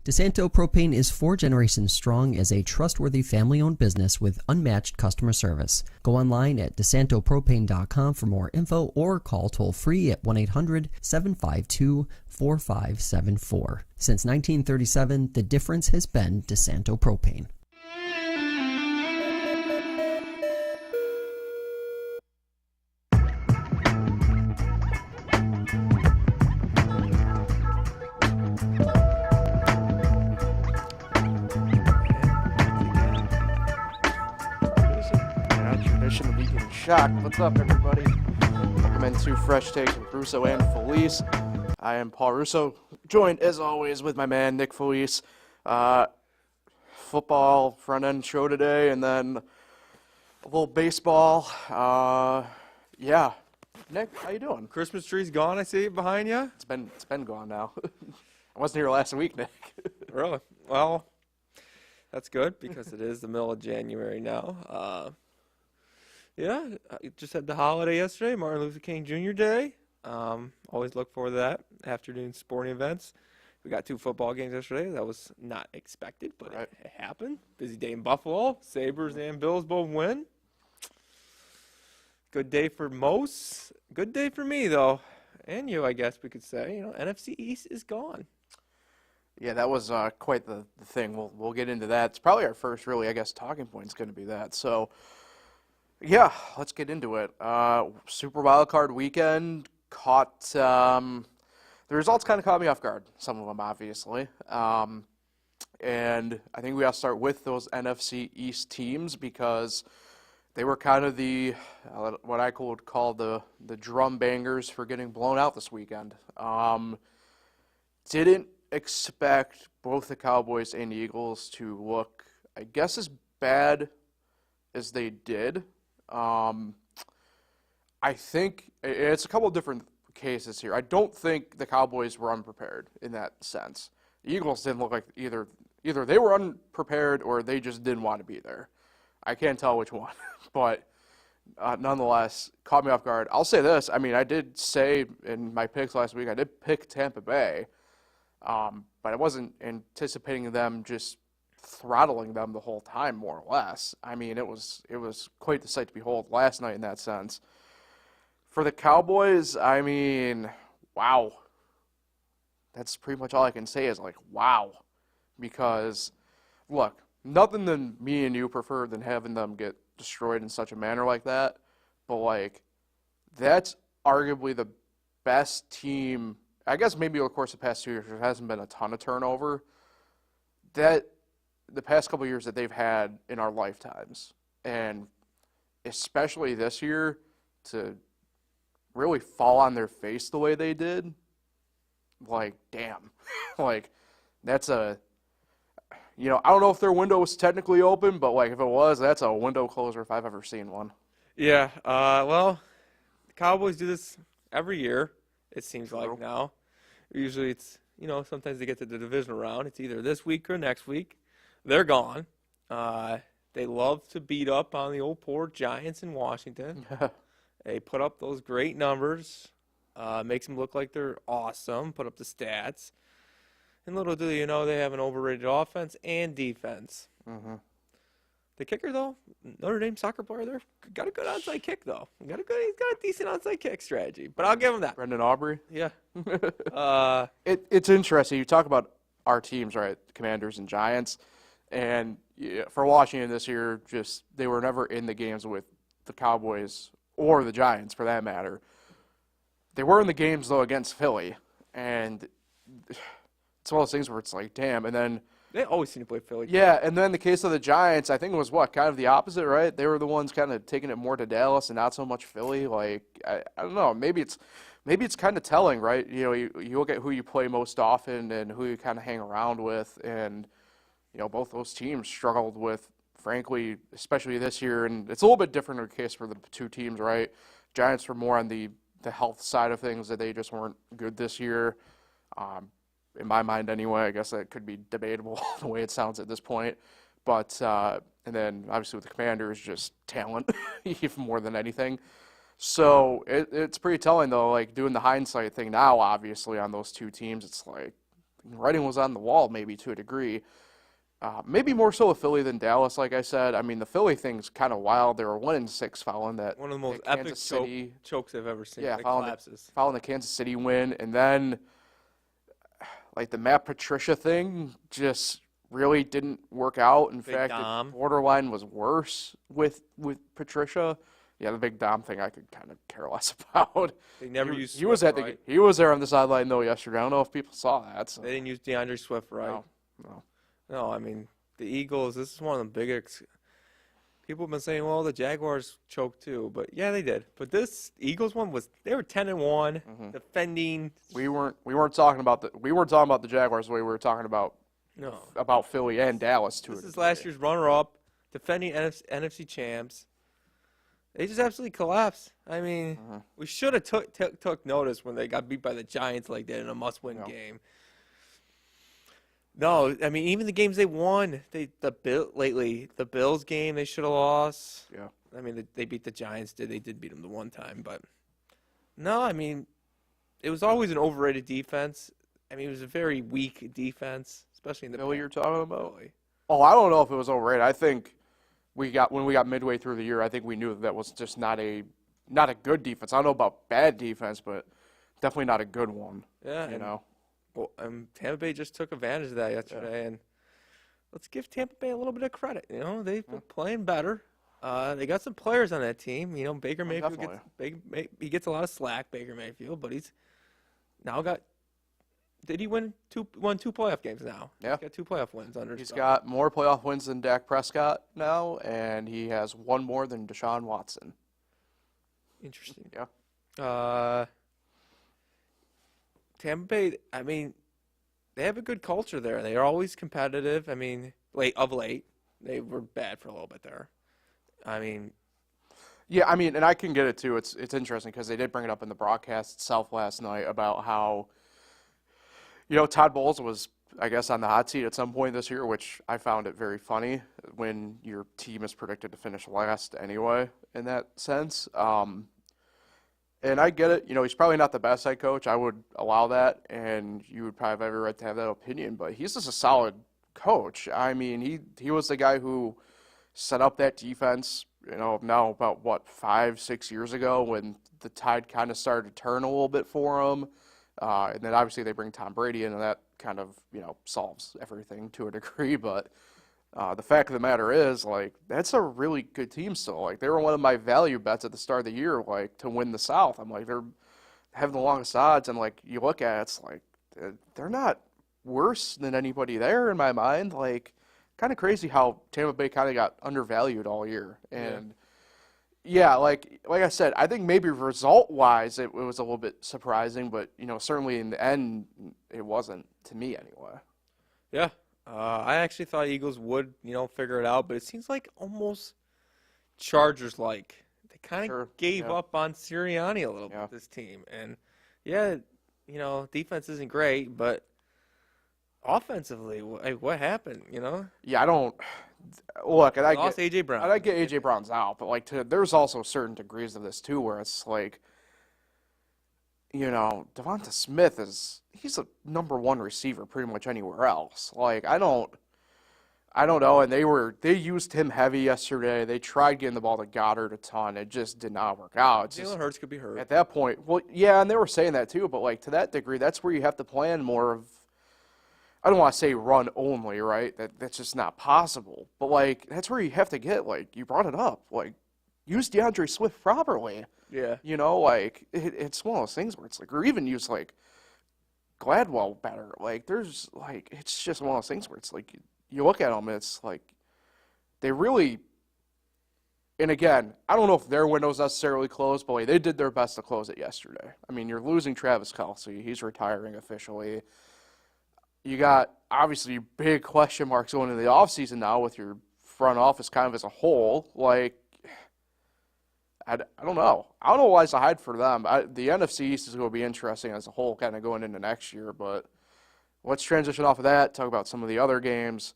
DeSanto Propane is 4 generations strong as a trustworthy family-owned business with unmatched customer service. Go online at DeSantoPropane.com for more info or call toll-free at 1-800-752-4574. Since 1937, the difference has been DeSanto Propane. What's up, everybody? Welcome into Fresh Takes with Russo and Felice. I am Paul Russo, joined as always with my man Nick Felice. Football front end show today, and then a little baseball. Yeah, Nick, how you doing? Christmas tree's gone. I see it behind you. It's been gone now. I wasn't here last week, Nick. Really? Well, that's good because it is the middle of January now. Yeah, I just had the holiday yesterday, Martin Luther King Jr. Day. Always look forward to that, afternoon sporting events. We got 2 football games yesterday. That was not expected, but it happened. Busy day in Buffalo. Sabres and Bills both win. Good day for most. Good day for me, though. And you, I guess we could say. NFC East is gone. Yeah, that was quite the thing. We'll get into that. It's probably our first really, I guess, talking point is going to be that. So, yeah, let's get into it. Super Wildcard Weekend caught the results kind of caught me off guard. Some of them, obviously, and I think we got to start with those NFC East teams because they were kind of the what I would call the drum bangers for getting blown out this weekend. Didn't expect both the Cowboys and Eagles to look, I guess, as bad as they did. I think it's a couple of different cases here. I don't think the Cowboys were unprepared in that sense. The Eagles didn't look like either they were unprepared or they just didn't want to be there. I can't tell which one, but nonetheless, caught me off guard. I'll say this. I mean, I did say in my picks last week, I did pick Tampa Bay, but I wasn't anticipating them just throttling them the whole time, more or less. I mean, it was quite the sight to behold last night in that sense. For the Cowboys, I mean, wow. That's pretty much all I can say is like, wow. Because, look, nothing than me and you prefer than having them get destroyed in such a manner like that. But, like, that's arguably the best team. I guess maybe over the course of the past 2 years, there hasn't been a ton of turnover. That the past couple of years that they've had in our lifetimes, and especially this year, to really fall on their face the way they did, like, damn. Like, that's I don't know if their window was technically open, but, like, if it was, that's a window closer if I've ever seen one. Yeah, well, the Cowboys do this every year, it seems like now. Usually it's, sometimes they get to the Divisional Round. It's either this week or next week. They're gone. They love to beat up on the old poor Giants in Washington. They put up those great numbers. Makes them look like they're awesome. Put up the stats. And little do you know, they have an overrated offense and defense. Mm-hmm. The kicker, though, Notre Dame soccer player there, got a good onside kick, though. He's got a decent onside kick strategy. But I'll give him that. Brendan Aubrey? Yeah. It's interesting. You talk about our teams, right, Commanders and Giants. And for Washington this year, just they were never in the games with the Cowboys or the Giants, for that matter. They were in the games, though, against Philly. And it's one of those things where it's like, damn. And then they always seem to play Philly. Yeah, and then the case of the Giants, I think it was kind of the opposite, right? They were the ones kind of taking it more to Dallas and not so much Philly. Like, I don't know. Maybe it's kind of telling, right? You look at who you play most often and who you kind of hang around with, and both those teams struggled with, frankly, especially this year. And it's a little bit different in the case for the 2 teams, right? Giants were more on the health side of things, that they just weren't good this year. In my mind anyway, I guess that could be debatable the way it sounds at this point. But, and then obviously with the Commanders, just talent, even more than anything. So it's pretty telling, though, like doing the hindsight thing now, obviously, on those 2 teams, it's like, writing was on the wall maybe to a degree. Maybe more so with Philly than Dallas, like I said. I mean, the Philly thing's kind of wild. They were 1-6 following that. One of the most that epic Kansas City, chokes I've ever seen. yeah, It following collapses. the Kansas City win, and then like the Matt Patricia thing just really didn't work out. In Big fact, Dom. it borderline was worse with Patricia. Yeah, the big Dom thing I could kind of care less about. They never he, used he was Swift at right. he was there on the sideline though yesterday. I don't know if people saw that. So. They didn't use DeAndre Swift right. No. No, I mean, the Eagles, this is one of the biggest. People have been saying, well, the Jaguars choked too. But yeah, they did. But this Eagles one they were 10-1, defending. We weren't talking about the Jaguars the way we were talking about Philly and Dallas too. This is last year's runner-up, defending NFC champs. They just absolutely collapsed. I mean, we should have took notice when they got beat by the Giants like that in a must-win game. No, I mean, even the games they won, the Bills game they should have lost. Yeah. I mean, they beat the Giants. They did beat them the one time, but no, I mean, it was always an overrated defense. I mean, it was a very weak defense, especially in the Philly you're talking about? Philly. Oh, I don't know if it was overrated. I think when we got midway through the year, I think we knew that was just not a good defense. I don't know about bad defense, but definitely not a good one. Yeah, you know. Well, Tampa Bay just took advantage of that yesterday, and let's give Tampa Bay a little bit of credit. You know, they've been playing better. They got some players on that team. You know, Baker Mayfield he gets a lot of slack, Baker Mayfield, but he's now got. Did he won two playoff games now? Yeah, he's got 2 playoff wins under. He's got more playoff wins than Dak Prescott now, and he has one more than Deshaun Watson. Interesting. Yeah. Tampa Bay, I mean, they have a good culture there. They are always competitive. I mean, of late, they were bad for a little bit there. I mean, yeah, I mean, and I can get it too. It's interesting because they did bring it up in the broadcast itself last night about how, you know, Todd Bowles was, I guess, on the hot seat at some point this year, which I found it very funny when your team is predicted to finish last anyway, in that sense. And I get it. You know, he's probably not the best head coach. I would allow that, and you would probably have every right to have that opinion. But he's just a solid coach. I mean, he was the guy who set up that defense, you know, now about, 5-6 years ago when the tide kind of started to turn a little bit for him. And then obviously they bring Tom Brady in, and that kind of, you know, solves everything to a degree. But the fact of the matter is, like, that's a really good team still. Like, they were one of my value bets at the start of the year, like, to win the South. I'm like, they're having the longest odds, and, like, you look at it, it's like, they're not worse than anybody there in my mind. Like, kind of crazy how Tampa Bay kind of got undervalued all year. And, yeah, like I said, I think maybe result-wise it was a little bit surprising, but, you know, certainly in the end it wasn't, to me anyway. Yeah. I actually thought Eagles would, you know, figure it out, but it seems like almost Chargers-like. They kind of gave up on Sirianni a little bit, this team. And, yeah, you know, defense isn't great, but offensively, what happened, you know? Yeah, I don't – look, and I lost get A.J. Brown. I get A.J. Brown's out, but, like, there's also certain degrees of this, too, where it's like, you know, Devonta Smith he's a number one receiver pretty much anywhere else. Like, I don't know. And they used him heavy yesterday. They tried getting the ball to Goddard a ton. It just did not work out. Jalen Hurts could be hurt. At that point, well, yeah, and they were saying that too, but, like, to that degree, that's where you have to plan more of, I don't want to say run only, right? That's just not possible. But, like, that's where you have to get, like, you brought it up, like, use DeAndre Swift properly. Yeah. You know, like, it's one of those things where it's like, or even use, like, Gladwell better. Like, there's, like, it's just one of those things where it's like, you look at them, it's like, they really, and again, I don't know if their window's necessarily closed, but, like, they did their best to close it yesterday. I mean, you're losing Travis Kelce. He's retiring officially. You got, obviously, big question marks going into the offseason now with your front office kind of as a whole. Like, I don't know. I don't know why it's a hide for them. The NFC East is going to be interesting as a whole kind of going into next year, but let's transition off of that, talk about some of the other games.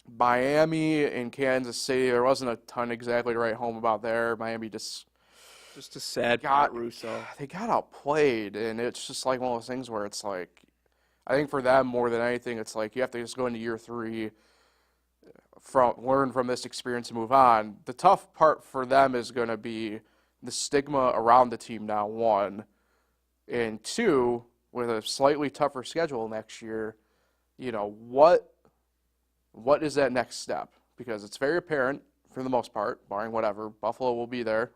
Miami and Kansas City, there wasn't a ton exactly to write home about there. Miami just a sad part, Russo. They got outplayed, and it's just like one of those things where it's like, I think for them more than anything, it's like you have to just go into year 3, learn from this experience and move on. The tough part for them is going to be the stigma around the team now, 1, and 2, with a slightly tougher schedule next year. What is that next step? Because it's very apparent for the most part, barring whatever, Buffalo will be there.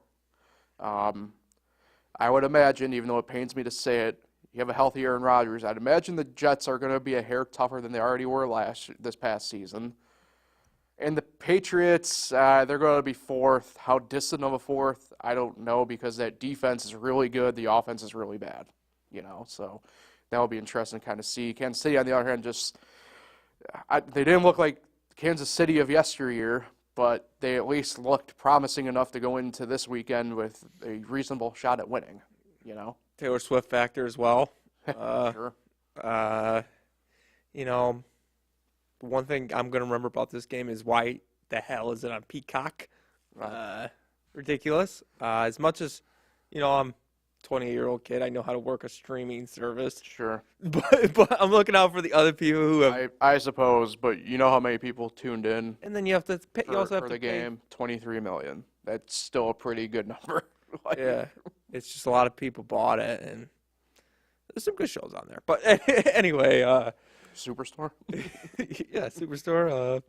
I would imagine, even though it pains me to say it, you have a healthy Aaron Rodgers. I'd imagine the Jets are going to be a hair tougher than they already were this past season. And the Patriots, they're going to be 4th. How distant of a 4th, I don't know, because that defense is really good. The offense is really bad, So that will be interesting to kind of see. Kansas City, on the other hand, they didn't look like Kansas City of yesteryear, but they at least looked promising enough to go into this weekend with a reasonable shot at winning, Taylor Swift factor as well. Sure. One thing I'm going to remember about this game is why the hell is it on Peacock? Ridiculous. As much as, I'm a 28-year-old kid, I know how to work a streaming service. Sure. But I'm looking out for the other people who have. I suppose, but you know how many people tuned in And then you have to pay. You also have for to the pay. game? 23 million. That's still a pretty good number. Yeah. It's just a lot of people bought it, and there's some good shows on there. But anyway. Superstore? Yeah, Superstore.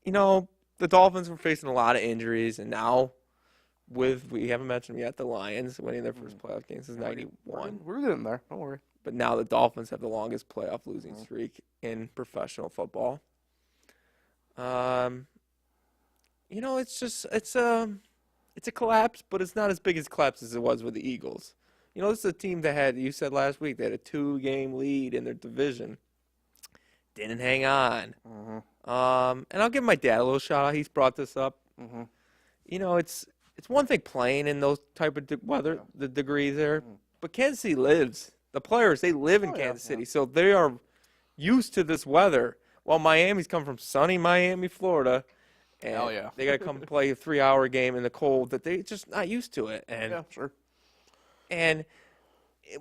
The Dolphins were facing a lot of injuries, and now we haven't mentioned yet, the Lions winning their first playoff game since 91. We're getting there. Don't worry. But now the Dolphins have the longest playoff losing streak in professional football. It's a collapse, but it's not as big as collapse as it was with the Eagles. This is a team that you said last week, they had a 2-game lead in their division. Didn't hang on. And I'll give my dad a little shout out. He's brought this up. It's one thing playing in those type of weather, the degrees there, but Kansas City lives. The players, they live in Kansas City, so they are used to this weather. While Miami's come from sunny Miami, Florida, and Hell yeah. they got to come play a 3-hour game in the cold that they're just not used to it. And Yeah, sure. And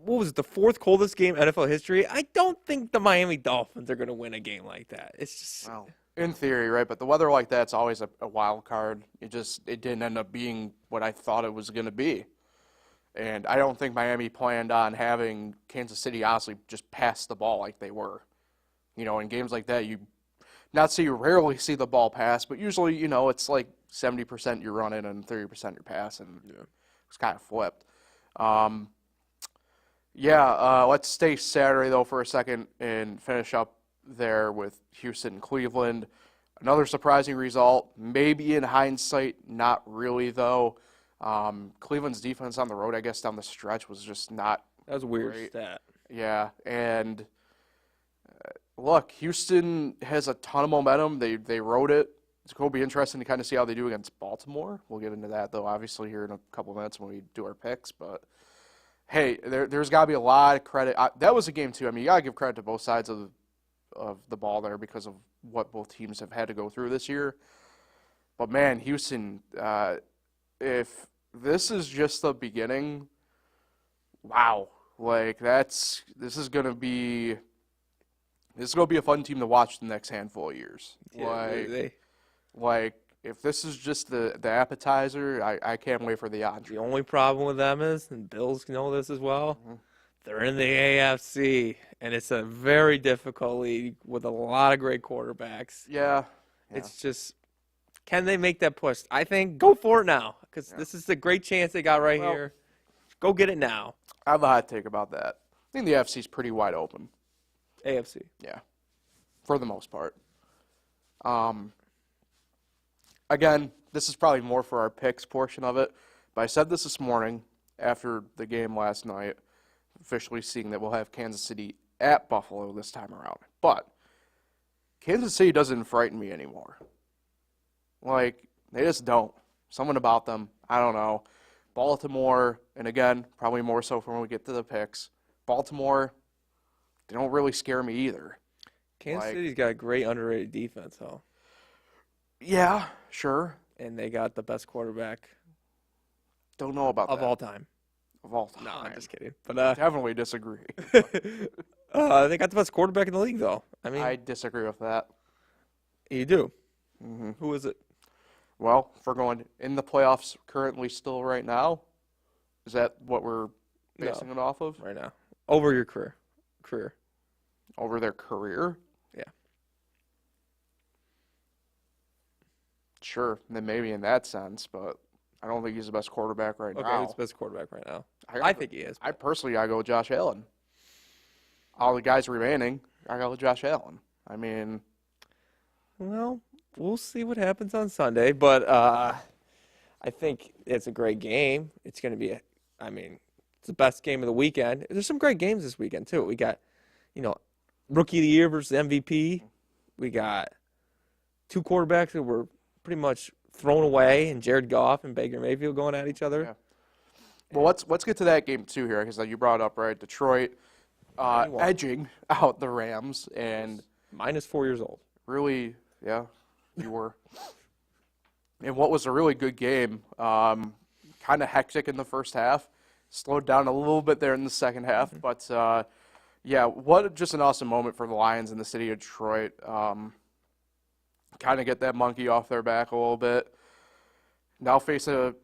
what was it, the 4th coldest game in NFL history? I don't think the Miami Dolphins are going to win a game like that. It's just Well, in theory, right? But the weather like that's always a wild card. It didn't end up being what I thought it was going to be. And I don't think Miami planned on having Kansas City honestly just pass the ball like they were. In games like that, you rarely see the ball pass, but usually, it's like 70% you're running and 30% you're passing. It's kind of flipped. Let's stay Saturday, though, for a second and finish up there with Houston and Cleveland. Another surprising result, maybe in hindsight, not really, though. Cleveland's defense on the road, I guess, down the stretch was just not that was a weird great. stat. Yeah, and look, Houston has a ton of momentum. They rode it. It's going to be interesting to kind of see how they do against Baltimore. We'll get into that, though, obviously, here in a couple of minutes when we do our picks. But, hey, there's got to be a lot of credit. That was a game, too. I mean, you got to give credit to both sides of the ball there because of what both teams have had to go through this year. But, man, Houston, if this is just the beginning, wow. Like, this is going to be a fun team to watch the next handful of years. Yeah, Like, if this is just the appetizer, I can't wait for the entree. the only problem with them is, and Bills know this as well, they're in the AFC, and it's a very difficult league with a lot of great quarterbacks. Yeah. It's just, can they make that push? I think go for it now, because this is the great chance they got right here. Go get it now. I have a hot take about that. I think the AFC is pretty wide open. AFC. Yeah, for the most part. Again, this is probably more for our picks portion of it, but I said this morning after the game last night, officially seeing that we'll have Kansas City at Buffalo this time around. But Kansas City doesn't frighten me anymore. Like, they just don't. Something about them, I don't know. Baltimore, and again, probably more so for when we get to the picks, Baltimore, they don't really scare me either. Kansas City's got a great underrated defense, though. Yeah, sure. And they got the best quarterback Don't know about of that. all time. Of all time. No, I'm just kidding. But Definitely disagree. They got the best quarterback in the league, though. I mean, I disagree with that. you do. Mm-hmm. Who is it? Well, if we're going in the playoffs currently still right now, is that what we're basing it off of? Right now. Over your career. Over their career? Yeah. Sure, then maybe in that sense, but I don't think he's the best quarterback right Okay, now. who's the best quarterback right now? I think he is. I personally gotta go with Josh Allen. All the guys remaining, I go with Josh Allen. I mean, Well, we'll see what happens on Sunday, but I think it's a great game. It's going to be, it's the best game of the weekend. There's some great games this weekend, too. We got, Rookie of the Year versus MVP. We got two quarterbacks that were pretty much thrown away, and Jared Goff and Baker Mayfield going at each other. yeah. Well, let's get to that game too here, because you brought up right Detroit edging out the Rams, and minus 4 years old. really, yeah, you were. And what was a really good game, kind of hectic in the first half, slowed down a little bit there in the second half, but yeah, what just an awesome moment for the Lions in the city of Detroit. Kind of get that monkey off their back a little bit. Now face in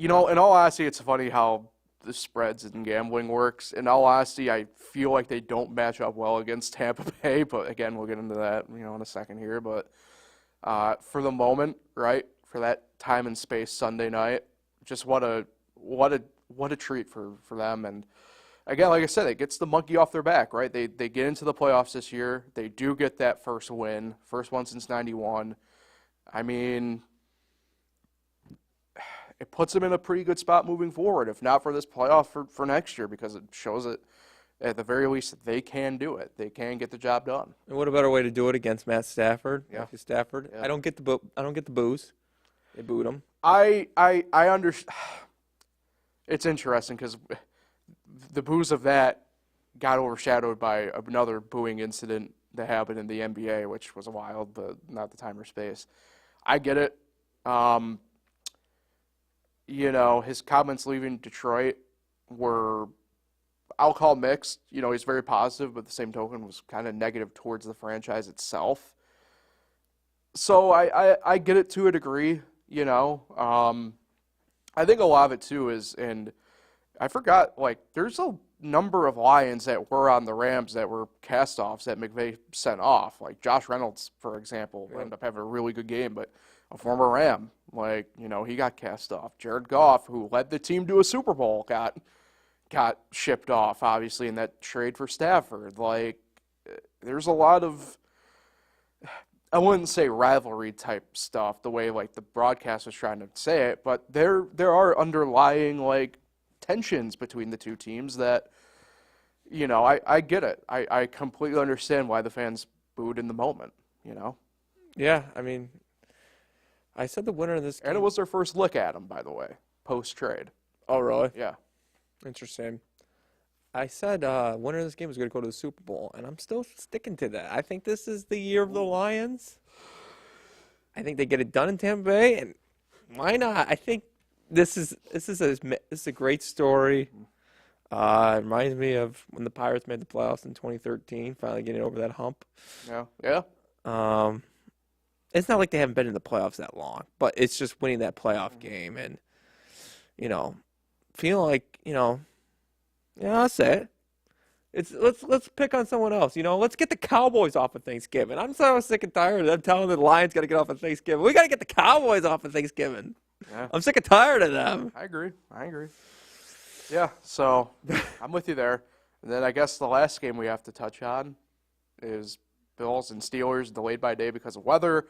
all honesty, it's funny how the spreads and gambling works. In all honesty, I feel like they don't match up well against Tampa Bay, but again, we'll get into that, in a second here. But for the moment, right, for that time and space Sunday night, just what a treat for them. And again, like I said, it gets the monkey off their back, right? They get into the playoffs this year. They do get that first win, first one since '91. I mean, it puts them in a pretty good spot moving forward, if not for this playoff for next year, because it shows that at the very least they can do it. They can get the job done. And what a better way to do it against Matt Stafford? Yeah. Matthew Stafford. Yeah. I don't get the boos. They booed him. I understand. It's interesting because the boos of that got overshadowed by another booing incident that happened in the NBA, which was wild, but not the time or space. I get it. His comments leaving Detroit were, I'll call mixed. He's very positive, but the same token was kind of negative towards the franchise itself. So I get it to a degree, I think a lot of it too is, and I forgot, there's a number of Lions that were on the Rams that were cast-offs that McVay sent off. Like Josh Reynolds, for example, ended up having a really good game, but a former Ram, he got cast off. Jared Goff, who led the team to a Super Bowl, got shipped off, obviously, in that trade for Stafford. There's a lot of, I wouldn't say rivalry type stuff, the way the broadcast was trying to say it, but there are underlying tensions between the two teams that, I get it. I completely understand why the fans booed in the moment, Yeah, I said the winner of this game. And it was their first look at him, by the way, post-trade. Oh, really? Yeah. Interesting. I said winner of this game was going to go to the Super Bowl, and I'm still sticking to that. I think this is the year of the Lions. I think they get it done in Tampa Bay, and why not? I think this is a great story. It reminds me of when the Pirates made the playoffs in 2013, finally getting over that hump. Yeah. It's not like they haven't been in the playoffs that long, but it's just winning that playoff game and, feeling like, I'll say it. Let's pick on someone else. Let's get the Cowboys off of Thanksgiving. I'm so sick and tired of them telling the Lions got to get off of Thanksgiving. We got to get the Cowboys off of Thanksgiving. Yeah. I'm sick and tired of them. I agree. Yeah, so I'm with you there. And then I guess the last game we have to touch on is Bills and Steelers, delayed by a day because of weather.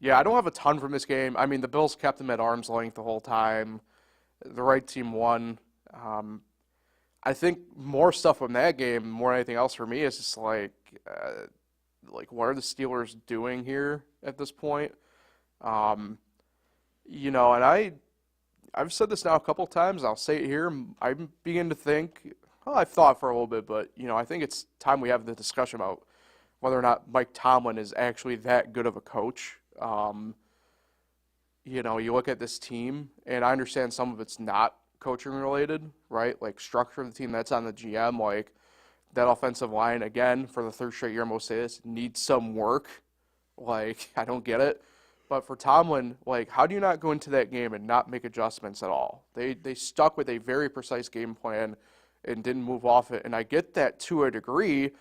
Yeah, I don't have a ton from this game. The Bills kept them at arm's length the whole time. The right team won. I think more stuff from that game, more than anything else for me, is just what are the Steelers doing here at this point? And I've said this now a couple times. I'll say it here. I'm beginning to think. Well, I've thought for a little bit, but I think it's time we have the discussion about whether or not Mike Tomlin is actually that good of a coach. You look at this team, and I understand some of it's not coaching related, right? Like structure of the team, that's on the GM. Like that offensive line, again, for the third straight year, I'm going to say this, needs some work. Like, I don't get it. But for Tomlin, like, how do you not go into that game and not make adjustments at all? They stuck with a very precise game plan and didn't move off it. And I get that to a degree,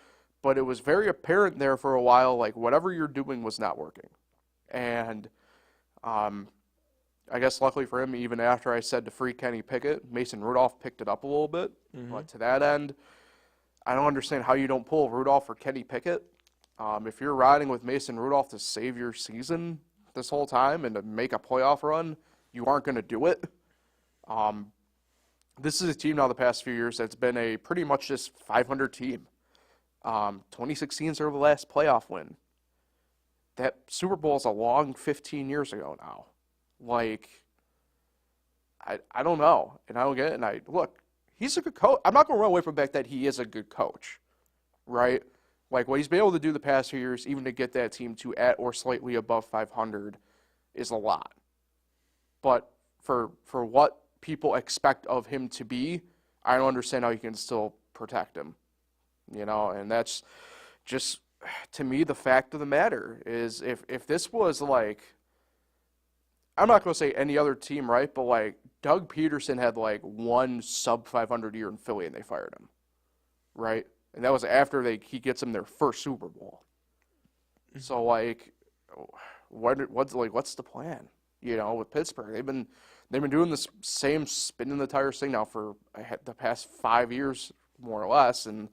but it was very apparent there for a while, like, whatever you're doing was not working. And I guess luckily for him, even after I said to free Kenny Pickett, Mason Rudolph picked it up a little bit. Mm-hmm. But to that end, I don't understand how you don't pull Rudolph or Kenny Pickett. If you're riding with Mason Rudolph to save your season this whole time and to make a playoff run, you aren't going to do it. This is a team now the past few years that's been a pretty much just 500 team. 2016 is their last playoff win. That Super Bowl is a long 15 years ago now. Like, I don't know. And I don't get it. And look, he's a good coach. I'm not going to run away from the fact that he is a good coach, right? Like, what he's been able to do the past few years, even to get that team to at or slightly above 500, is a lot. But for what people expect of him to be, I don't understand how you can still protect him. You know, and that's just, to me, the fact of the matter is if this was like, I'm not going to say any other team, right? But like Doug Peterson had like one sub 500 year in Philly and they fired him, right? And that was after he gets them their first Super Bowl. So like, what's the plan? You know, with Pittsburgh, they've been doing this same spinning the tires thing now for the past 5 years, more or less. And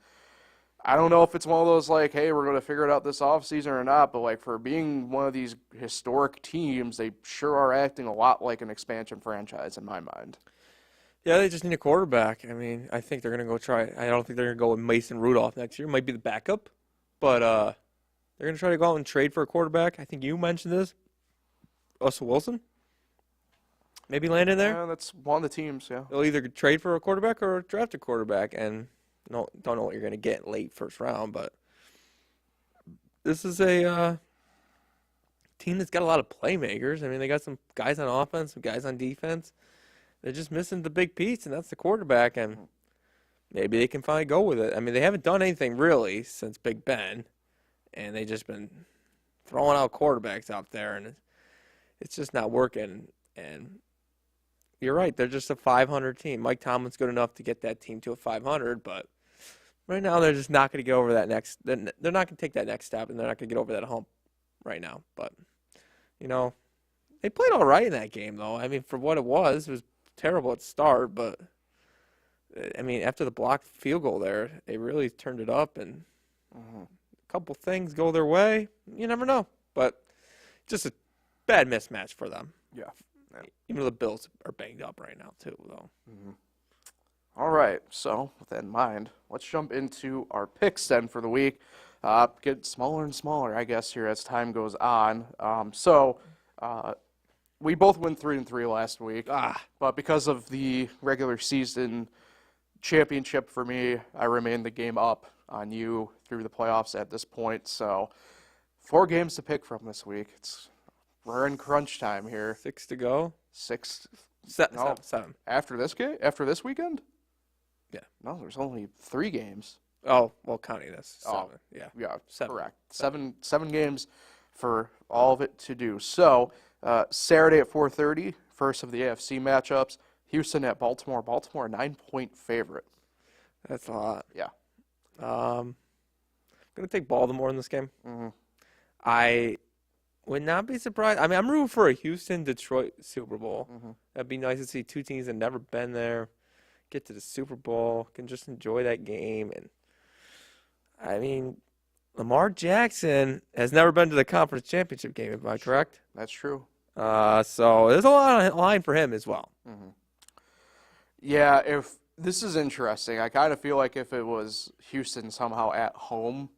I don't know if it's one of those like, hey, we're going to figure it out this offseason or not. But like for being one of these historic teams, they sure are acting a lot like an expansion franchise in my mind. Yeah, they just need a quarterback. I mean, I think they're going to go try. I don't think they're going to go with Mason Rudolph next year. Might be the backup, but they're going to try to go out and trade for a quarterback. I think you mentioned this. Russell Wilson? Maybe land in there? Yeah, that's one of the teams, yeah. They'll either trade for a quarterback or draft a quarterback, and don't know what you're going to get late first round, but this is a team that's got a lot of playmakers. I mean, they got some guys on offense, some guys on defense. They're just missing the big piece, and that's the quarterback, and maybe they can finally go with it. I mean, they haven't done anything really since Big Ben, and they've just been throwing out quarterbacks out there, and it's just not working. And you're right, they're just a 500 team. Mike Tomlin's good enough to get that team to a 500, but right now they're just not going to get over that next. They're not going to take that next step, and they're not going to get over that hump right now. But you know, they played all right in that game, though. I mean, for what it was terrible at the start, but I mean, after the blocked field goal there, they really turned it up, and a couple things go their way. You never know, but just a bad mismatch for them. Yeah. Even though the Bills are banged up right now, too, though. Mm-hmm. All right, so with that in mind, let's jump into our picks then for the week. Get smaller and smaller, I guess, here as time goes on. We both went 3-3 last week, but because of the regular season championship for me, I remain the game up on you through the playoffs at this point. So 4 games to pick from this week. We're in crunch time here. 6 to go. 6. Seven. After this game? After this weekend? Yeah. No, there's only 3 games. Oh, well, counting this. 7. Oh, yeah. Yeah, 7. Correct. Seven games for all of it to do. So, Saturday at 4:30, first of the AFC matchups. Houston at Baltimore. Baltimore, 9-point favorite. That's a lot. Yeah. I'm going to take Baltimore in this game. Mm-hmm. I would not be surprised. I mean, I'm rooting for a Houston-Detroit Super Bowl. Mm-hmm. That'd be nice to see 2 teams that have never been there get to the Super Bowl, can just enjoy that game. And I mean, Lamar Jackson has never been to the conference championship game, am I correct? That's true. So there's a lot on the line for him as well. Mm-hmm. Yeah, if this is interesting. I kind of feel like if it was Houston somehow at home,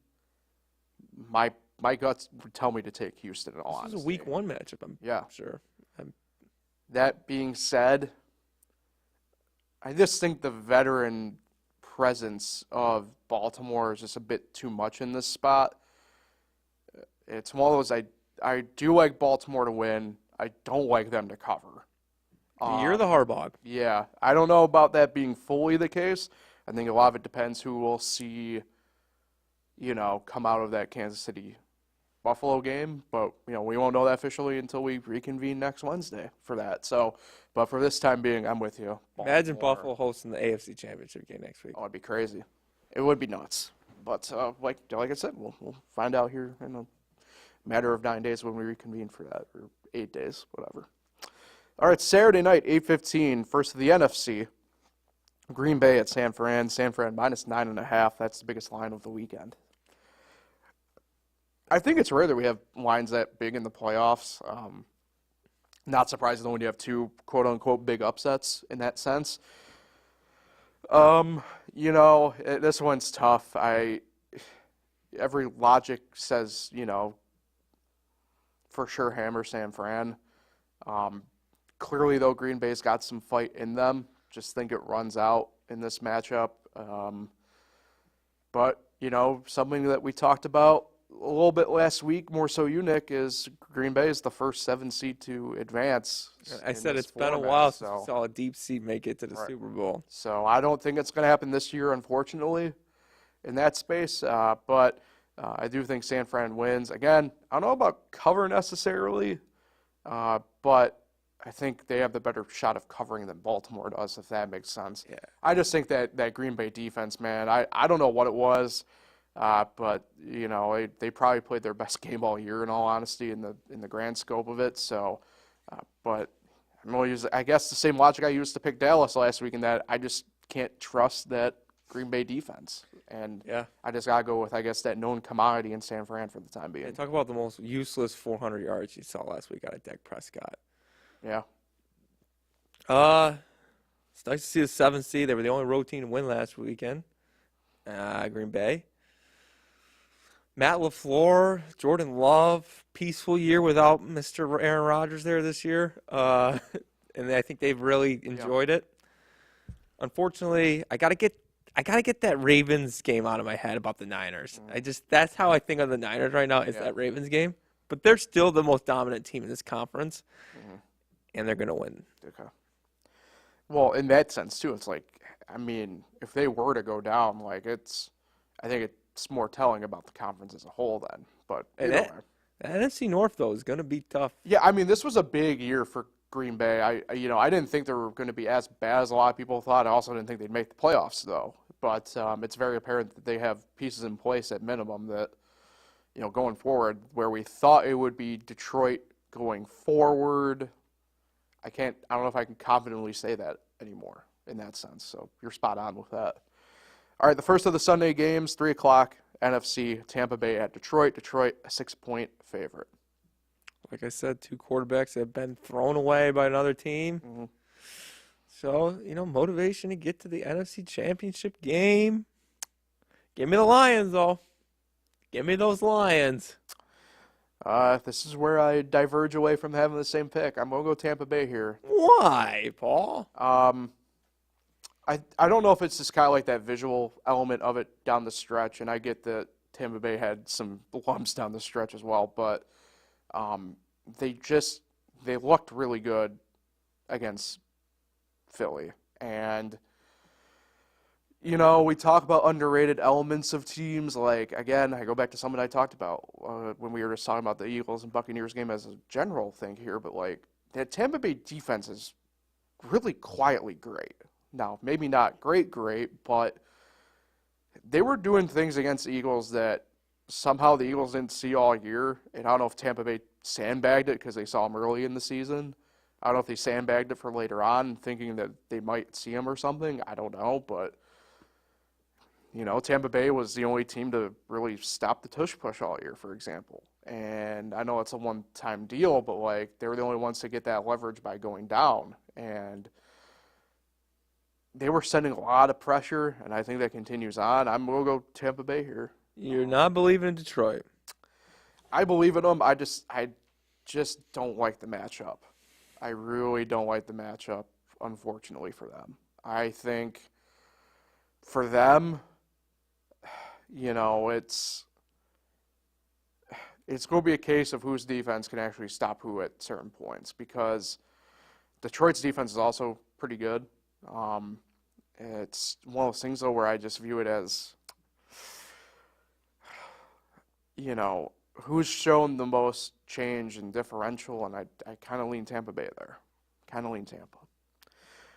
my guts would tell me to take Houston in all honesty. This is a week 1 matchup, I'm sure. That being said, I just think the veteran presence of Baltimore is just a bit too much in this spot. It's one of those I do like Baltimore to win. I don't like them to cover. You're the Harbaugh. Yeah, I don't know about that being fully the case. I think a lot of it depends who we'll see, come out of that Kansas City Buffalo game. But, we won't know that officially until we reconvene next Wednesday for that. So, but for this time being, I'm with you. Imagine Baltimore. Buffalo hosting the AFC Championship game next week. Oh, it'd be crazy. It would be nuts. But like I said, we'll find out here in a matter of 9 days when we reconvene for that, or 8 days, whatever. All right, Saturday night, 8:15, first of the NFC. Green Bay at San Fran. San Fran minus 9.5. That's the biggest line of the weekend. I think it's rare that we have lines that big in the playoffs. Not surprising when you have two quote-unquote big upsets in that sense. This one's tough. Every logic says, for sure hammer San Fran. Clearly, though, Green Bay's got some fight in them. Just think it runs out in this matchup. But, something that we talked about a little bit last week, more so you, Nick, is Green Bay is the first 7 seed to advance. I said it's been a while since we saw a deep seed make it to the Super Bowl. So I don't think it's going to happen this year, unfortunately, in that space. But I do think San Fran wins. Again, I don't know about cover necessarily, but I think they have the better shot of covering than Baltimore does, if that makes sense. Yeah. I just think that Green Bay defense, man, I don't know what it was, but they probably played their best game all year, in all honesty, in the grand scope of it. So, but I'm going to use, I guess, the same logic I used to pick Dallas last week, in that I just can't trust that Green Bay defense. And I just got to go with, I guess, that known commodity in San Fran for the time being. Yeah, talk about the most useless 400 yards you saw last week out of Dak Prescott. Yeah. It's nice to see the 7th seed. They were the only road team to win last weekend. Green Bay. Matt LaFleur, Jordan Love, peaceful year without Mr. Aaron Rodgers there this year. And I think they've really enjoyed it. Unfortunately, I gotta get that Ravens game out of my head about the Niners. That's how I think of the Niners right now, is that Ravens game. But they're still the most dominant team in this conference, and they're gonna win. Okay. Well, in that sense too, it's like, I mean, if they were to go down, I think it's more telling about the conference as a whole then. But the NFC North though is gonna be tough. Yeah, I mean, this was a big year for Green Bay. I didn't think they were going to be as bad as a lot of people thought. I also didn't think they'd make the playoffs though. But it's very apparent that they have pieces in place at minimum that, going forward, where we thought it would be Detroit going forward. I don't know if I can confidently say that anymore in that sense. So you're spot on with that. All right, the first of the Sunday games, 3 o'clock, NFC, Tampa Bay at Detroit. Detroit, a 6-point favorite. Like I said, 2 quarterbacks that have been thrown away by another team. So, motivation to get to the NFC Championship game. Give me the Lions, though. Give me those Lions. This is where I diverge away from having the same pick. I'm going to go Tampa Bay here. Why, Paul? I don't know if it's just kind of like that visual element of it down the stretch, and I get that Tampa Bay had some lumps down the stretch as well, but they looked really good against Philly. And, we talk about underrated elements of teams. Like, again, I go back to something I talked about when we were just talking about the Eagles and Buccaneers game as a general thing here, but that Tampa Bay defense is really quietly great. Now, maybe not great, but they were doing things against the Eagles that somehow the Eagles didn't see all year. And I don't know if Tampa Bay sandbagged it because they saw them early in the season. I don't know if they sandbagged it for later on, thinking that they might see them or something. I don't know, but Tampa Bay was the only team to really stop the tush push all year, for example. And I know it's a one-time deal, but they were the only ones to get that leverage by going down. And they were sending a lot of pressure, and I think that continues on. I'm going to go Tampa Bay here. You're not believing in Detroit. I believe in them. I just don't like the matchup. I really don't like the matchup, unfortunately, for them. I think for them, it's going to be a case of whose defense can actually stop who at certain points, because Detroit's defense is also pretty good. It's one of those things, though, where I just view it as, who's shown the most change and differential, and I kind of lean Tampa Bay there. Kind of lean Tampa.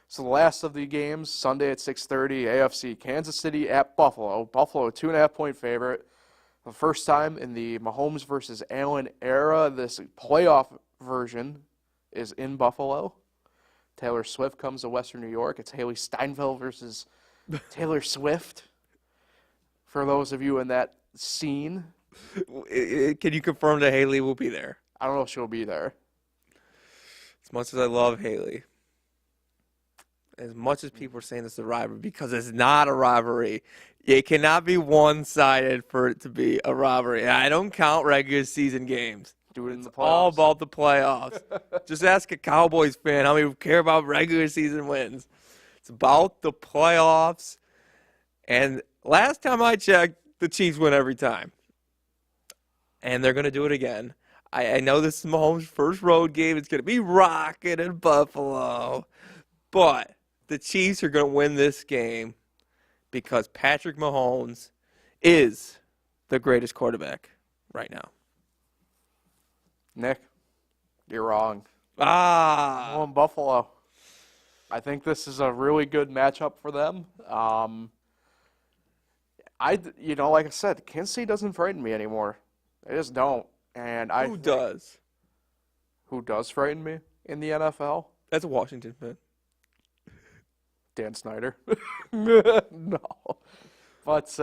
So the last of the games, Sunday at 6:30, AFC, Kansas City at Buffalo. Buffalo, a 2.5-point favorite. The first time in the Mahomes versus Allen era, this playoff version is in Buffalo. Taylor Swift comes to Western New York. It's Haley Steinfeld versus Taylor Swift. For those of you in that scene. Can you confirm that Haley will be there? I don't know if she'll be there. As much as I love Haley, as much as people are saying this is a rivalry, because it's not a rivalry. It cannot be one-sided for it to be a rivalry. I don't count regular season games. Do it in the playoffs. All about the playoffs. Just ask a Cowboys fan how many care about regular season wins. It's about the playoffs. And last time I checked, the Chiefs win every time. And they're going to do it again. I know this is Mahomes' first road game. It's going to be rocking in Buffalo. But the Chiefs are going to win this game because Patrick Mahomes is the greatest quarterback right now. Nick, you're wrong. I'm going Buffalo. I think this is a really good matchup for them. Like I said, Kansas City doesn't frighten me anymore. They just don't. And Who does? Who does frighten me in the NFL? That's a Washington fan. Dan Snyder. No. But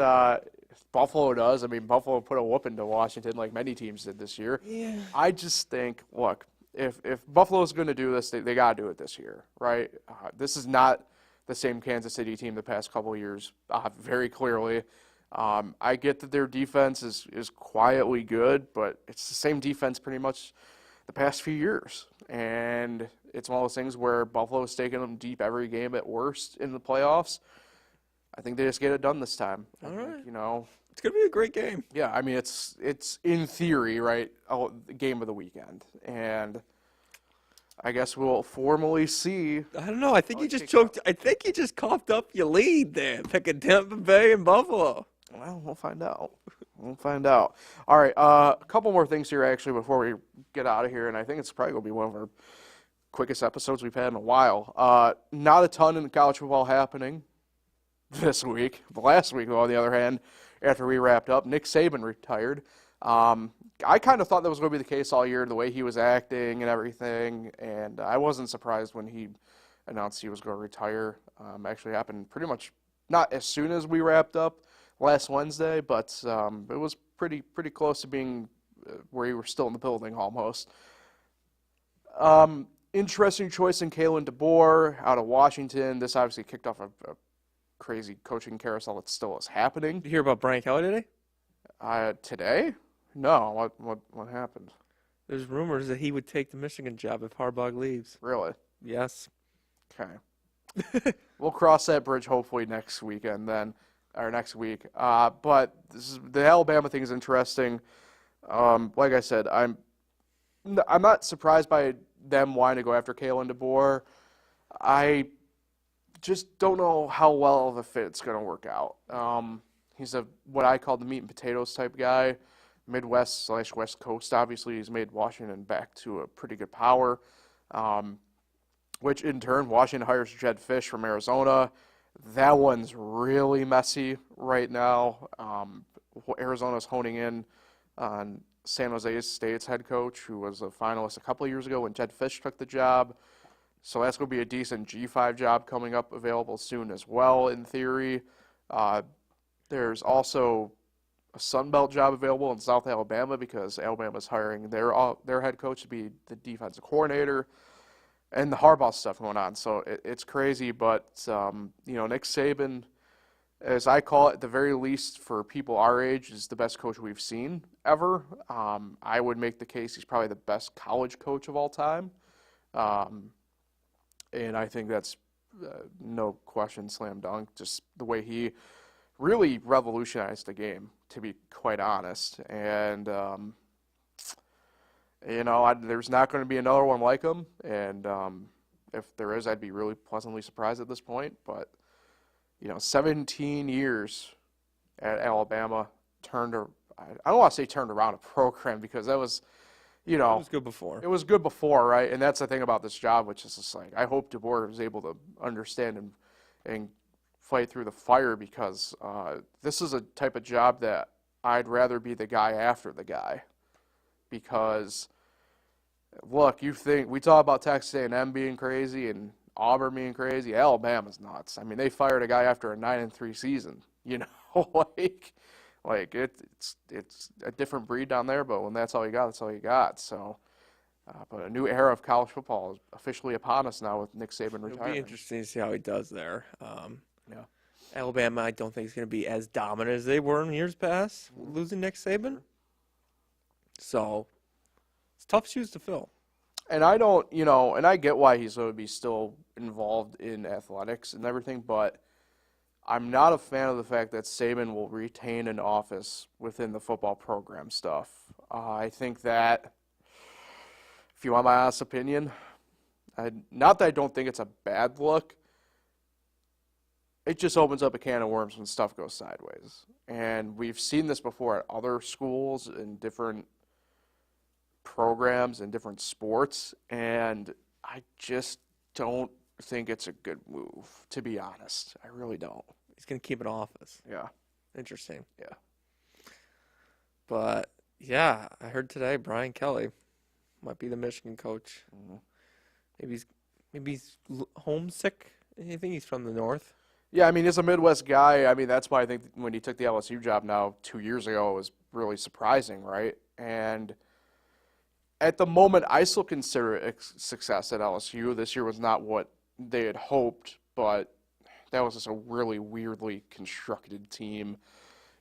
Buffalo does. I mean, Buffalo put a whooping to Washington like many teams did this year. Yeah. I just think, look, if Buffalo's going to do this, they got to do it this year, right? This is not the same Kansas City team the past couple of years, very clearly. I get that their defense is quietly good, but it's the same defense pretty much the past few years. And it's one of those things where Buffalo's taking them deep every game at worst in the playoffs. I think they just get it done this time. All right. It's going to be a great game. Yeah, I mean, it's in theory, right, the game of the weekend. And I guess we'll formally see. I don't know. I think you just choked. I think you just coughed up your lead there, picking Tampa Bay and Buffalo. Well, we'll find out. We'll find out. All right, a couple more things here, actually, before we get out of here. And I think it's probably going to be one of our quickest episodes we've had in a while. Not a ton in college football happening this week. Last week, though, on the other hand, after we wrapped up, Nick Saban retired. I kind of thought that was going to be the case all year, the way he was acting and everything, and I wasn't surprised when he announced he was going to retire. Actually happened pretty much not as soon as we wrapped up last Wednesday, but it was pretty close to being where you were still in the building almost. Interesting choice in Kalen DeBoer out of Washington. This obviously kicked off a crazy coaching carousel that still is happening. Did you hear about Brian Kelly today? Today? No. What happened? There's rumors that he would take the Michigan job if Harbaugh leaves. Really? Yes. Okay. We'll cross that bridge hopefully next weekend then, or next week. But the Alabama thing is interesting. Like I said, I'm not surprised by them wanting to go after Kalen DeBoer. I just don't know how well of a fit it's going to work out. He's what I call the meat and potatoes type guy, Midwest/West Coast. Obviously, he's made Washington back to a pretty good power, which in turn, Washington hires Jed Fish from Arizona. That one's really messy right now. Arizona's honing in on San Jose State's head coach, who was a finalist a couple of years ago when Jed Fish took the job. So that's going to be a decent G5 job coming up available soon as well, in theory. There's also a Sun Belt job available in South Alabama because Alabama's hiring their head coach to be the defensive coordinator, and the Harbaugh stuff going on. So it's crazy, but Nick Saban, as I call it, at the very least for people our age, is the best coach we've seen ever. I would make the case he's probably the best college coach of all time. And I think that's no question, slam dunk, just the way he really revolutionized the game, to be quite honest. And, there's not going to be another one like him. And If there is, I'd be really pleasantly surprised at this point. But 17 years at Alabama I don't want to say turned around a program because that was, It was good before. It was good before, right? And that's the thing about this job, which is just like I hope DeBoer is able to understand and fight through the fire because this is a type of job that I'd rather be the guy after the guy. Because, look, we talk about Texas A&M being crazy and Auburn being crazy. Alabama's nuts. I mean, they fired a guy after a 9-3 season. Like it's a different breed down there, but when that's all you got, that's all you got. So, but a new era of college football is officially upon us now with Nick Saban retiring. It'll be interesting to see how he does there. Yeah. Alabama, I don't think is going to be as dominant as they were in years past, losing Nick Saban. So, it's tough shoes to fill. And I don't, and I get why he's going to be still involved in athletics and everything, but I'm not a fan of the fact that Saban will retain an office within the football program stuff. I think that, if you want my honest opinion, not that I don't think it's a bad look, it just opens up a can of worms when stuff goes sideways. And we've seen this before at other schools in different programs and different sports, and I just don't think it's a good move, to be honest. I really don't. He's going to keep an office. Yeah. Interesting. Yeah. But, yeah, I heard today Brian Kelly might be the Michigan coach. Mm-hmm. Maybe he's homesick. I think he's from the north. Yeah, I mean, he's a Midwest guy. I mean, that's why I think when he took the LSU job now 2 years ago, it was really surprising, right? And at the moment, I still consider it a success at LSU. This year was not what they had hoped, but that was just a really weirdly constructed team.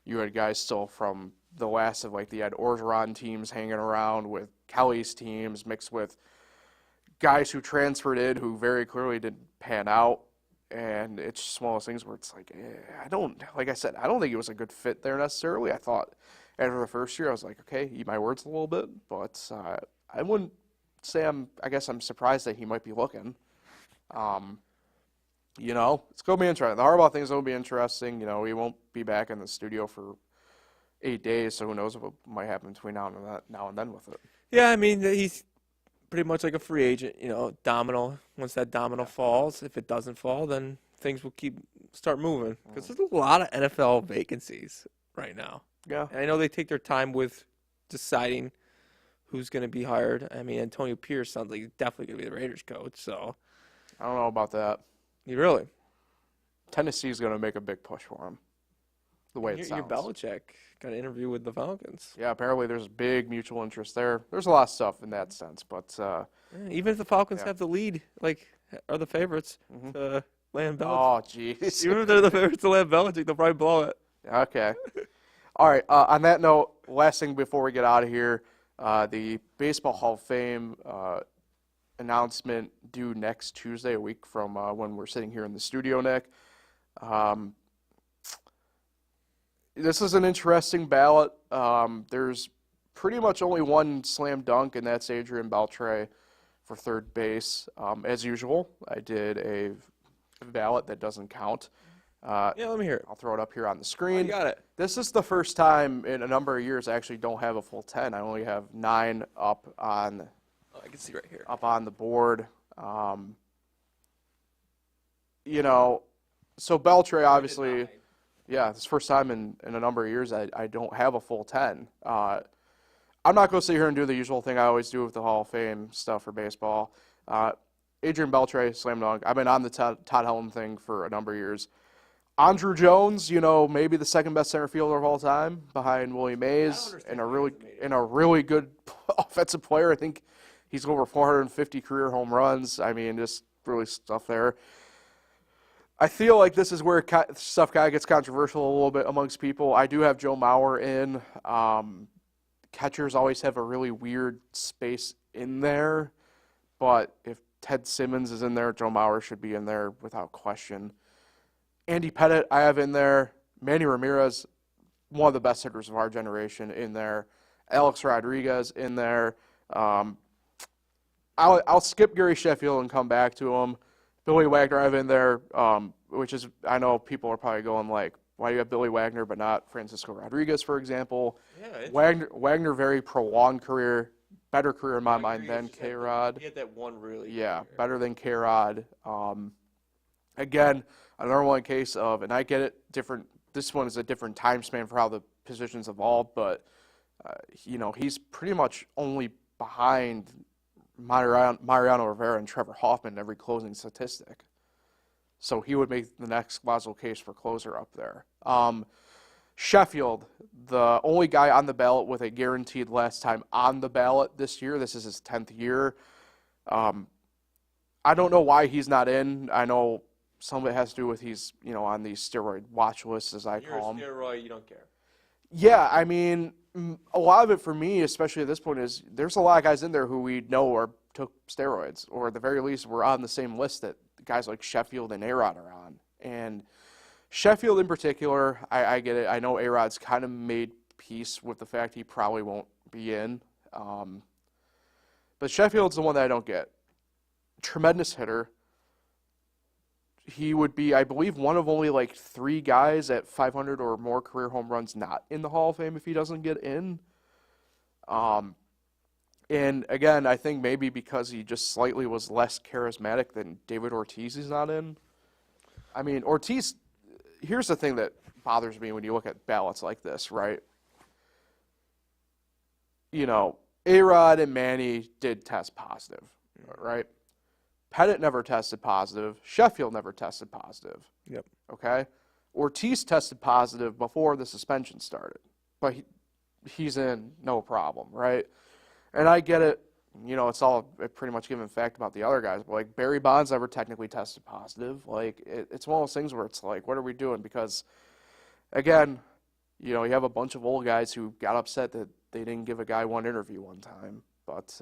You had guys still from the last of the Ed Orgeron teams hanging around with Kelly's teams mixed with guys who transferred in who very clearly didn't pan out. And it's just one of those things where it's like, I don't think it was a good fit there necessarily. I thought after the first year, I was like, okay, eat my words a little bit. But I wouldn't say I'm surprised that he might be looking. It's going to be interesting. The Harbaugh thing is going to be interesting. He won't be back in the studio for 8 days, so who knows what might happen between now and then with it. Yeah, I mean, he's pretty much like a free agent, domino. Once that domino falls, if it doesn't fall, then things will start moving. Because there's a lot of NFL vacancies right now. Yeah. And I know they take their time with deciding who's going to be hired. I mean, Antonio Pierce sounds like he's definitely going to be the Raiders coach, so. I don't know about that. You really? Tennessee's going to make a big push for him, the way it sounds. Your Belichick got an interview with the Falcons. Yeah, apparently there's big mutual interest there. There's a lot of stuff in that sense, but even if the Falcons have the lead, are the favorites to land Belichick. Oh, jeez. Even if they're the favorites to land Belichick, they'll probably blow it. Okay. All right. On that note, last thing before we get out of here, the Baseball Hall of Fame announcement due next Tuesday, a week from when we're sitting here in the studio, Nick. This is an interesting ballot. There's pretty much only one slam dunk, and that's Adrian Beltre for third base. As usual, I did a ballot that doesn't count. Let me hear it. I'll throw it up here on the screen. You got it. This is the first time in a number of years I actually don't have a full 10. I only have 9 up on. I can see right here. Up on the board. So Beltre obviously. Yeah, it's the first time in a number of years I don't have a full 10. I'm not going to sit here and do the usual thing I always do with the Hall of Fame stuff for baseball. Adrian Beltre, slam dunk. I've been on the Todd Helm thing for a number of years. Andrew Jones, maybe the second best center fielder of all time behind Willie Mays, and a really good offensive player. I think he's over 450 career home runs. I mean, just really stuff there. I feel like this is where stuff kind of gets controversial a little bit amongst people. I do have Joe Mauer in. Catchers always have a really weird space in there, but if Ted Simmons is in there, Joe Mauer should be in there without question. Andy Pettit, I have in there. Manny Ramirez, one of the best hitters of our generation, in there. Alex Rodriguez in there. I'll skip Gary Sheffield and come back to him. Billy Wagner I have in there, which is, I know people are probably going like, why do you have Billy Wagner but not Francisco Rodriguez, for example? Yeah, Wagner, very prolonged career, better career in my mind than K-Rod. He had that one really. Yeah, better than K-Rod. Again, another one case of, and I get it, different. This one is a different time span for how the positions evolved, but he's pretty much only behind Mariano Rivera and Trevor Hoffman in every closing statistic. So he would make the next logical case for closer up there. Sheffield, the only guy on the ballot with a guaranteed last time on the ballot this year. This is his 10th year. I don't know why he's not in. I know some of it has to do with he's on these steroid watch lists, as I call them. You're a steroid, you don't care. Yeah, I mean, a lot of it for me, especially at this point, is there's a lot of guys in there who we know took steroids, or at the very least were on the same list that guys like Sheffield and A-Rod are on. And Sheffield in particular, I get it. I know A-Rod's kind of made peace with the fact he probably won't be in. But Sheffield's the one that I don't get. Tremendous hitter. He would be, I believe, one of only like 3 guys at 500 or more career home runs not in the Hall of Fame if he doesn't get in. And again, I think maybe because he just slightly was less charismatic than David Ortiz, he's not in. I mean, Ortiz, here's the thing that bothers me when you look at ballots like this, right? A-Rod and Manny did test positive, right? Pettit never tested positive. Sheffield never tested positive. Yep. Okay? Ortiz tested positive before the suspension started, but he's in no problem, right? And I get it. It's all a pretty much given fact about the other guys. But, like, Barry Bonds never technically tested positive. Like, it's one of those things where it's like, what are we doing? Because, again, you have a bunch of old guys who got upset that they didn't give a guy one interview one time. But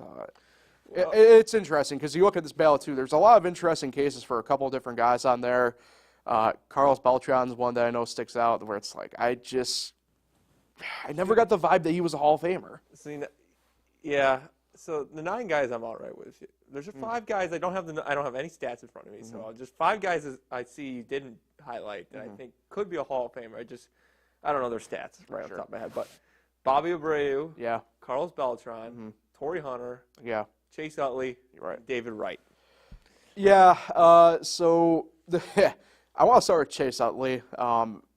it's interesting because you look at this ballot, too. There's a lot of interesting cases for a couple of different guys on there. Carlos Beltran's one that I know sticks out where it's like, I never got the vibe that he was a Hall of Famer. Yeah. So the 9 guys I'm all right with. There's 5 guys I don't have any stats in front of me. Mm-hmm. So just 5 guys I see you didn't highlight that I think could be a Hall of Famer. I don't know their stats right off the top of my head. But Bobby Abreu, yeah, Carlos Beltran, Torrey Hunter, yeah, Chase Utley, right, David Wright. Yeah. So I want to start with Chase Utley.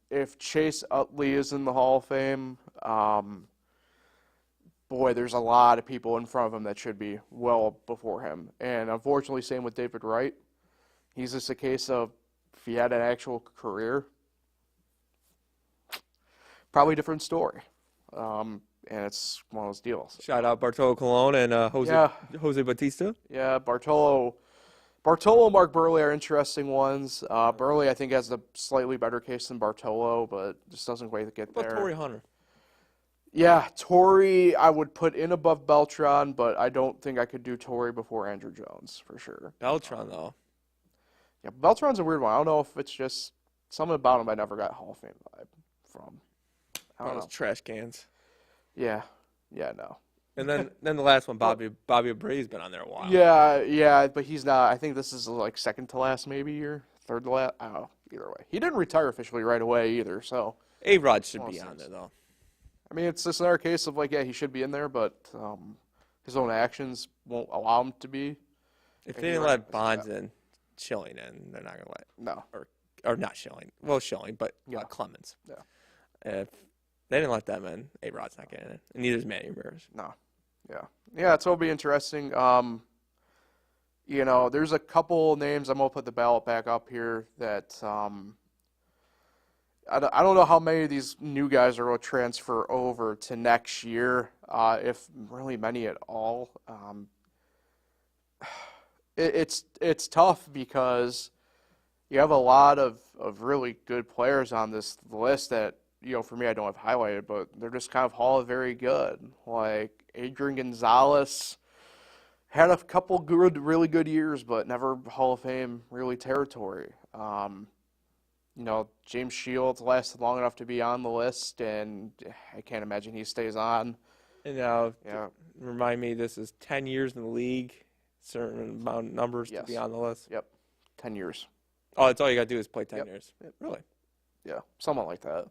If Chase Utley is in the Hall of Fame, boy, there's a lot of people in front of him that should be well before him. And unfortunately, same with David Wright. He's just a case of if he had an actual career, probably a different story. And it's one of those deals. Shout out Bartolo Colon and Jose Batista. Yeah, Bartolo, Mark Burley are interesting ones. Burley, I think, has a slightly better case than Bartolo, but just doesn't quite get there. What about Torrey Hunter? Yeah, Torrey I would put in above Beltran, but I don't think I could do Torrey before Andrew Jones, for sure. Beltran, though. Yeah, Beltran's a weird one. I don't know if it's just something about him I never got Hall of Fame vibe from. I don't know. Those trash cans. Yeah, no. And then the last one, Bobby Abreu's been on there a while. Yeah, but he's not. I think this is like second to last maybe or third to last. I don't know. Either way. He didn't retire officially right away either, so. A-Rod should be on there, though. I mean, it's just another case of, like, yeah, he should be in there, but his own actions won't allow him to be. If they didn't let Bonds in, Schilling in, they're not going to let. No. Or not Schilling. Well, Schilling, but Clemens. Yeah. If they didn't let them in, A-Rod's not getting in. And neither is Manny Ramirez. No. Yeah, so it'll be interesting. There's a couple names. I'm going to put the ballot back up here that I don't know how many of these new guys are going to transfer over to next year, if really many at all. It's tough because you have a lot of really good players on this list that, for me, I don't have highlighted, but they're just kind of Hall of very good. Like Adrian Gonzalez had a couple really good years, but never Hall of Fame really territory. James Shields lasted long enough to be on the list, and I can't imagine he stays on. And now, remind me, this is 10 years in the league, certain amount of numbers to be Yes. on the list? Yep, 10 years. Oh, that's all you got to do is play 10 Yep. years. Really? Yeah, something like that.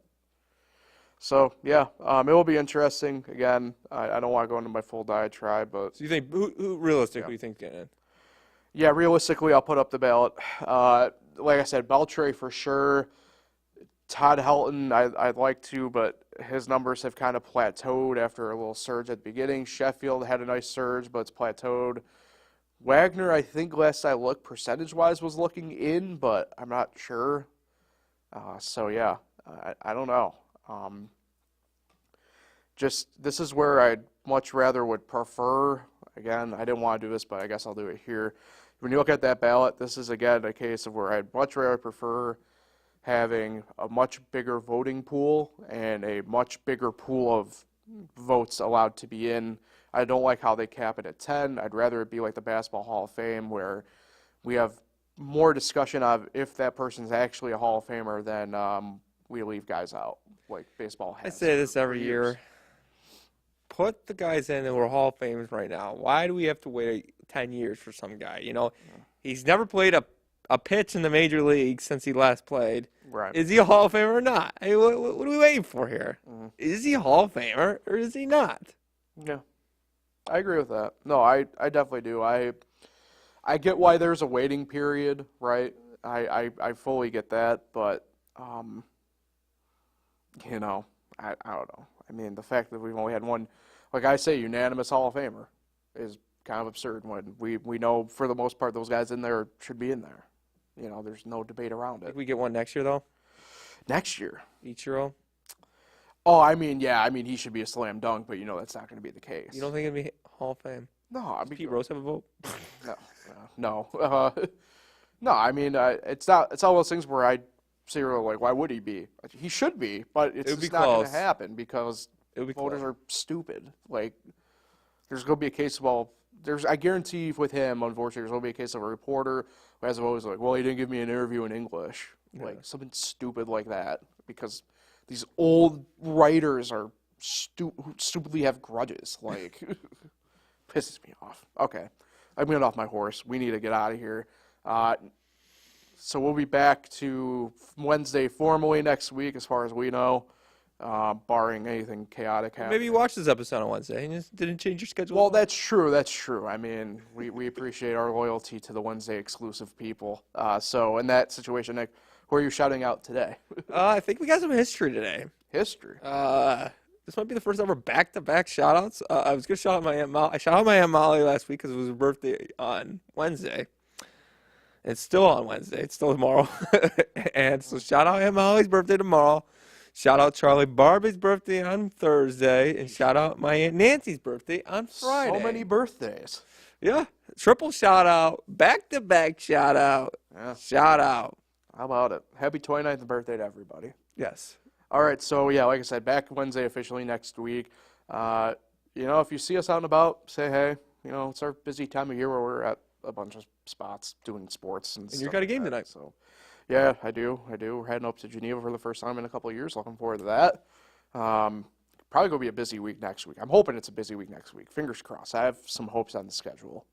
So, yeah, it will be interesting. Again, I don't want to go into my full diatribe, but So you think who realistically you think getting in? yeah, realistically, I'll put up the ballot. Like I said, Beltray for sure. Todd Helton, I'd like to, but his numbers have kind of plateaued after a little surge at the beginning. Sheffield had a nice surge, but it's plateaued. Wagner, I think last I looked, percentage-wise, was looking in, but I'm not sure. So, yeah, I don't know. Just this is where I'd much rather would prefer. Again, I didn't want to do this, but I guess I'll do it here. When you look at that ballot, this is, again, a case of where I'd much rather prefer having a much bigger voting pool and a much bigger pool of votes allowed to be in. I don't like how they cap it at 10. I'd rather it be like the Basketball Hall of Fame where we have more discussion of if that person's actually a Hall of Famer than we leave guys out, like baseball has. I say this for every years. year. Put the guys in who are Hall of Famers right now. Why do we have to wait 10 years for some guy? You know, he's never played a pitch in the major league since he last played. Right. Is he a Hall of Famer or not? I mean, what are we waiting for here? Is he a Hall of Famer or is he not? Yeah, I agree with that. No, I definitely do. I get why there's a waiting period, right? I fully get that, but you know, I don't know. I mean, the fact that we've only had one, like I say, unanimous Hall of Famer is kind of absurd when we know for the most part those guys in there should be in there. You know, there's no debate around it. Think we get one next year though? Next year. Ichiro? Oh, I mean, yeah, I mean he should be a slam dunk, but you know that's not going to be the case. You don't think it'd be Hall of Fame? No, I Does mean Pete Rose have a vote? no. No, I mean it's not. It's all those things where I say, like, why would he be? He should be, but it's It would just be not going to close. happen because It would be voters close. are stupid. Like, there's going to be a case of, well, I guarantee with him, unfortunately, there's going to be a case of a reporter who has always like, well, he didn't give me an interview in English, like something stupid like that, because these old writers are stupidly have grudges. Like, pisses me off. Okay, I'm getting off my horse. We need to get out of here. So we'll be back to Wednesday formally next week, as far as we know, barring anything chaotic happening. Maybe you watched this episode on Wednesday and just didn't change your schedule. Well, that's true. That's true. I mean, we appreciate our loyalty to the Wednesday exclusive people. So in that situation, Nick, who are you shouting out today? I think we got some history today. History. This might be the first ever back-to-back shout-outs. I was going to shout out my Aunt Molly. I shouted out my Aunt Molly last week because it was her birthday on Wednesday. It's still on Wednesday. It's still tomorrow. And so shout out Aunt Molly's birthday tomorrow. Shout out Charlie Barbie's birthday on Thursday. And shout out my Aunt Nancy's birthday on Friday. So many birthdays. Yeah. Triple shout out. Back-to-back shout out. Yeah. Shout out. How about it? Happy 29th birthday to everybody. Yes. All right, so yeah, like I said, back Wednesday officially next week. You know, if you see us out and about, say hey. You know, it's our busy time of year where we're at a bunch of spots doing sports and you got a game like that. tonight. So, yeah, I do. We're heading up to Geneva for the first time in a couple of years. Looking forward to that. Probably going to be a busy week next week. I'm hoping it's a busy week next week. Fingers crossed. I have some hopes on the schedule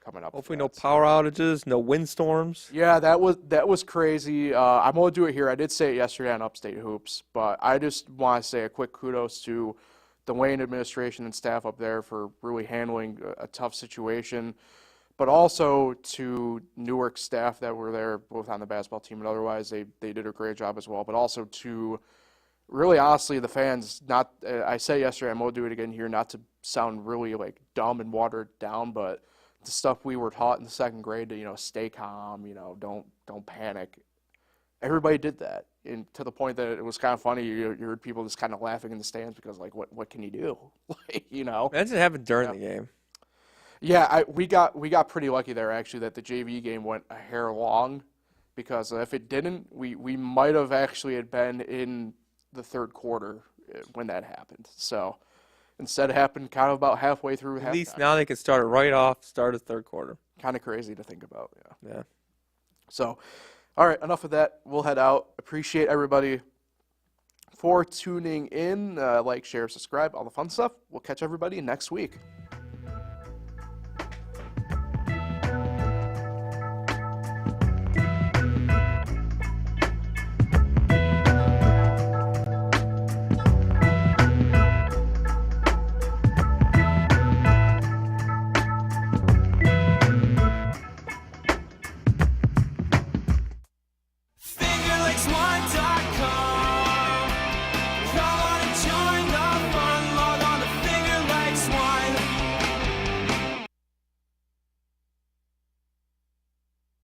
coming up. Hopefully no power outages, no windstorms. Yeah, that was crazy. I'm going to do it here. I did say it yesterday on Upstate Hoops, but I just want to say a quick kudos to the Wayne administration and staff up there for really handling a tough situation, but also to Newark staff that were there, both on the basketball team and otherwise. They did a great job as well, but also to really honestly the fans. Not I said yesterday, I'm going to do it again here, not to sound really like dumb and watered down, but the stuff we were taught in the second grade to, you know, stay calm, you know, don't panic. Everybody did that, and to the point that it was kind of funny. You heard people just kind of laughing in the stands because, like, what can you do? Like, you know. Imagine it happened during the game. Yeah, we got pretty lucky there actually that the JV game went a hair long, because if it didn't, we might have actually had been in the third quarter when that happened. So. Instead, it happened kind of about halfway through halftime. At least now they can start it right off, start of third quarter. Kind of crazy to think about, yeah. Yeah. So, all right, enough of that. We'll head out. Appreciate everybody for tuning in. Like, share, subscribe, all the fun stuff. We'll catch everybody next week.